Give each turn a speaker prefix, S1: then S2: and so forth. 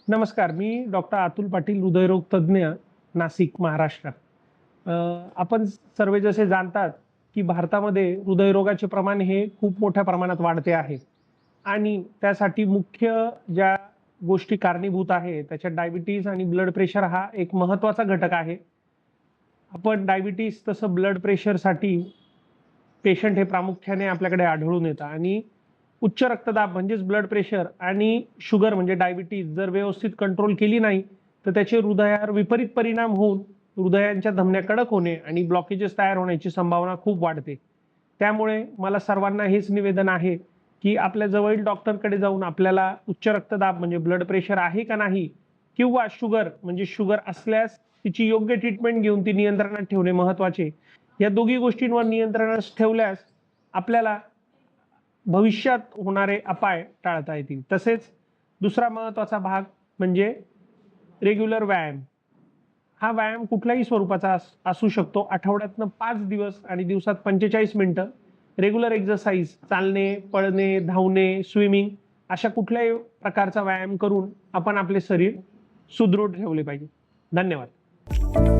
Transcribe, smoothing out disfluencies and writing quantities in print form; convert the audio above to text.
S1: नमस्कार, मी डॉक्टर अतुल पाटील, हृदयरोग तज्ज्ञ, नाशिक, महाराष्ट्र. आपण सर्व जसे जाणतात, की भारतामध्ये हृदयरोगाचे प्रमाण हे खूप मोठ्या प्रमाणात वाढते आहे आणि त्यासाठी मुख्य ज्या गोष्टी कारणीभूत आहे, त्याच्यात डायबिटीज आणि ब्लड प्रेशर हा एक महत्त्वाचा घटक आहे. आपण डायबिटीज तसं ब्लड प्रेशरसाठी पेशंट हे प्रामुख्याने आपल्याकडे आढळून येतात आणि उच्च रक्तदाब म्हणजेच ब्लड प्रेशर आणि शुगर म्हणजे डायबिटीज जर व्यवस्थित कंट्रोल केली नाही, तर त्याचे हृदयावर विपरीत परिणाम होऊन हृदयांच्या धमन्या कडक होणे आणि ब्लॉकेजेस तयार होण्याची संभावना खूप वाढते. त्यामुळे मला सर्वांना हेच निवेदन आहे, की आपल्या जवळील डॉक्टरकडे जाऊन आपल्याला उच्च रक्तदाब म्हणजे ब्लड प्रेशर आहे का नाही किंवा शुगर म्हणजे शुगर असल्यास तिची योग्य ट्रीटमेंट घेऊन ती नियंत्रणात ठेवणे महत्त्वाचे. या दोघी गोष्टींवर नियंत्रणात ठेवल्यास आपल्याला भविष्यात होणारे अपाय टाळता येतील. तसेच दुसरा महत्त्वाचा भाग म्हणजे रेग्युलर व्यायाम. हा व्यायाम कुठल्याही स्वरूपाचा असू शकतो. आठवड्यातनं 5 दिवस आणि दिवसात 45 मिनिटं रेग्युलर एक्सरसाइज, चालणे, पळणे, धावणे, स्विमिंग अशा कुठल्याही प्रकारचा व्यायाम करून आपण आपले शरीर सुदृढ ठेवले पाहिजे. धन्यवाद.